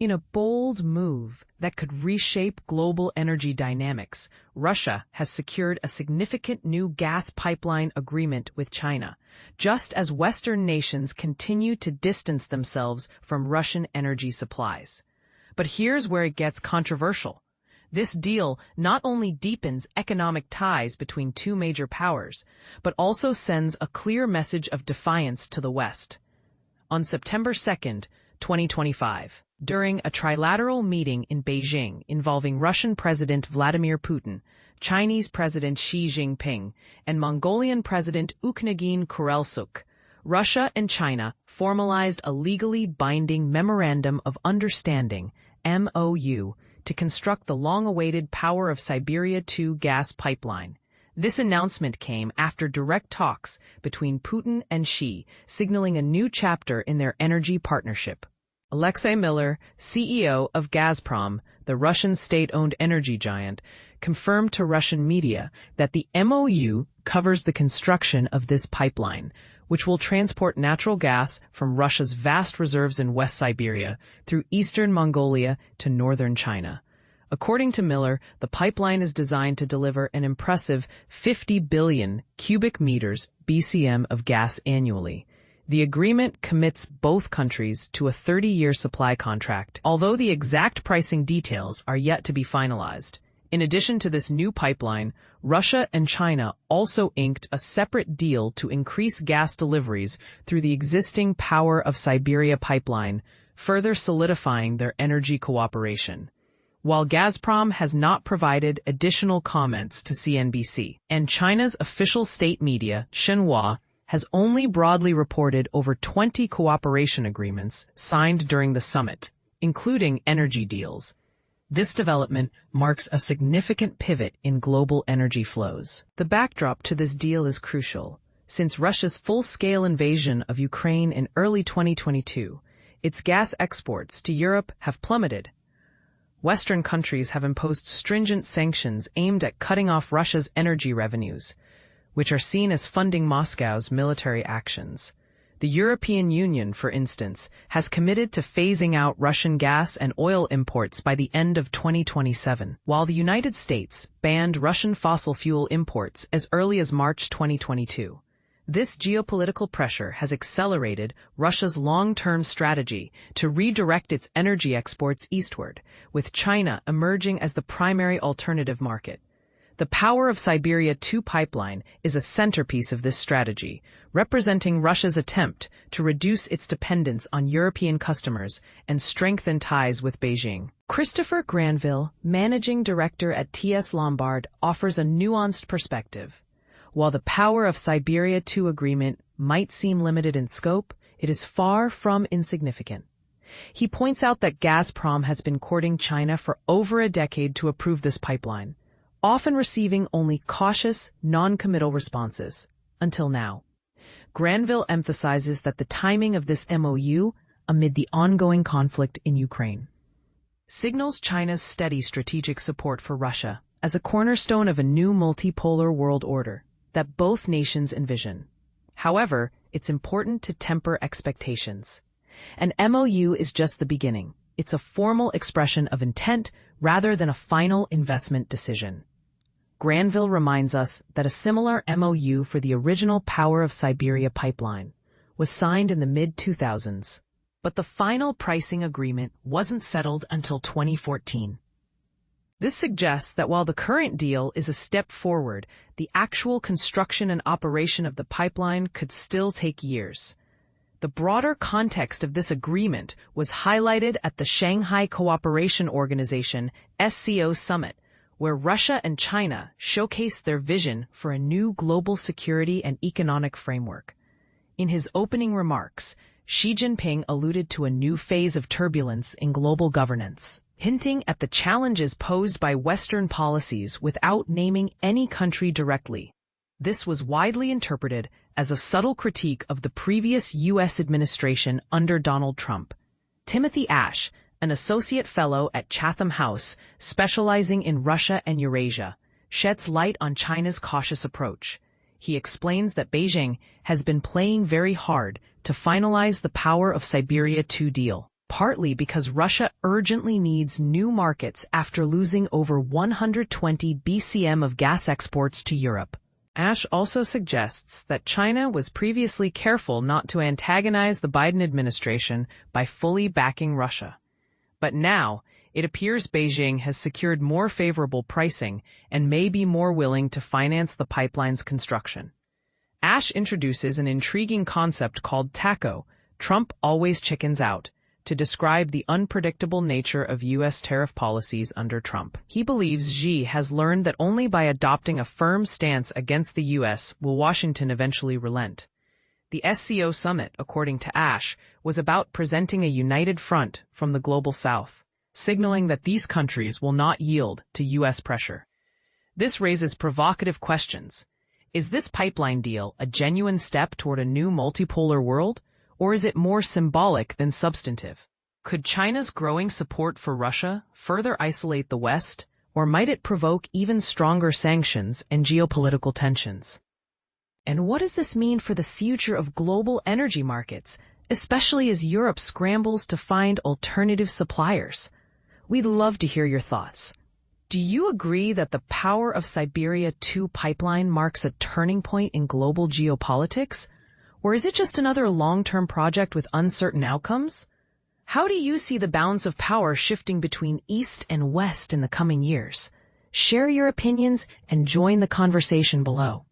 In a bold move that could reshape global energy dynamics, Russia has secured a significant new gas pipeline agreement with China, just as Western nations continue to distance themselves from Russian energy supplies. But here's where it gets controversial. This deal not only deepens economic ties between two major powers, but also sends a clear message of defiance to the West. On September 2, 2025, during a trilateral meeting in Beijing involving Russian President Vladimir Putin, Chinese President Xi Jinping, and Mongolian President Ukhnagin Khurelsukh, Russia and China formalized a legally binding Memorandum of Understanding, MOU, to construct the long-awaited Power of Siberia 2 gas pipeline. This announcement came after direct talks between Putin and Xi, signaling a new chapter in their energy partnership. Alexei Miller, CEO of Gazprom, the Russian state-owned energy giant, confirmed to Russian media that the MOU covers the construction of this pipeline, which will transport natural gas from Russia's vast reserves in West Siberia through eastern Mongolia to northern China. According to Miller, the pipeline is designed to deliver an impressive 50 billion cubic meters (BCM) of gas annually. The agreement commits both countries to a 30-year supply contract, although the exact pricing details are yet to be finalized. In addition to this new pipeline, Russia and China also inked a separate deal to increase gas deliveries through the existing Power of Siberia pipeline, further solidifying their energy cooperation. While Gazprom has not provided additional comments to CNBC, and China's official state media, Xinhua, has only broadly reported over 20 cooperation agreements signed during the summit, including energy deals. This development marks a significant pivot in global energy flows. The backdrop to this deal is crucial. Since Russia's full-scale invasion of Ukraine in early 2022, its gas exports to Europe have plummeted. Western countries have imposed stringent sanctions aimed at cutting off Russia's energy revenues, which are seen as funding Moscow's military actions. The European Union, for instance, has committed to phasing out Russian gas and oil imports by the end of 2027, while the United States banned Russian fossil fuel imports as early as March 2022. This geopolitical pressure has accelerated Russia's long-term strategy to redirect its energy exports eastward, with China emerging as the primary alternative market. The Power of Siberia 2 pipeline is a centerpiece of this strategy, representing Russia's attempt to reduce its dependence on European customers and strengthen ties with Beijing. Christopher Granville, managing director at TS Lombard, offers a nuanced perspective. While the Power of Siberia 2 agreement might seem limited in scope, it is far from insignificant. He points out that Gazprom has been courting China for over a decade to approve this pipeline, often receiving only cautious, non-committal responses, until now. Granville emphasizes that the timing of this MOU, amid the ongoing conflict in Ukraine, signals China's steady strategic support for Russia as a cornerstone of a new multipolar world order that both nations envision. However, it's important to temper expectations. An MOU is just the beginning. It's a formal expression of intent rather than a final investment decision. Granville reminds us that a similar MOU for the original Power of Siberia pipeline was signed in the mid-2000s, but the final pricing agreement wasn't settled until 2014. This suggests that while the current deal is a step forward, the actual construction and operation of the pipeline could still take years. The broader context of this agreement was highlighted at the Shanghai Cooperation Organization (SCO) summit, where Russia and China showcased their vision for a new global security and economic framework. In his opening remarks, Xi Jinping alluded to a new phase of turbulence in global governance, hinting at the challenges posed by Western policies without naming any country directly. This was widely interpreted as a subtle critique of the previous U.S. administration under Donald Trump. Timothy Ash, an associate fellow at Chatham House specializing in Russia and Eurasia, sheds light on China's cautious approach. He explains that Beijing has been playing very hard to finalize the Power of Siberia 2 deal. partly because Russia urgently needs new markets after losing over 120 BCM of gas exports to Europe. Ash also suggests that China was previously careful not to antagonize the Biden administration by fully backing Russia. But now, it appears Beijing has secured more favorable pricing and may be more willing to finance the pipeline's construction. Ash introduces an intriguing concept called TACO, Trump always chickens out, to describe the unpredictable nature of U.S. tariff policies under Trump. He believes Xi has learned that only by adopting a firm stance against the U.S. will Washington eventually relent. The SCO summit, according to Ash, was about presenting a united front from the global south, signaling that these countries will not yield to U.S. pressure. This raises provocative questions. Is this pipeline deal a genuine step toward a new multipolar world? Or is it more symbolic than substantive? Could China's growing support for Russia further isolate the West, or might it provoke even stronger sanctions and geopolitical tensions? And what does this mean for the future of global energy markets, especially as Europe scrambles to find alternative suppliers? We'd love to hear your thoughts. Do you agree that the Power of Siberia 2 pipeline marks a turning point in global geopolitics? Or is it just another long-term project with uncertain outcomes? How do you see the balance of power shifting between East and West in the coming years? Share your opinions and join the conversation below.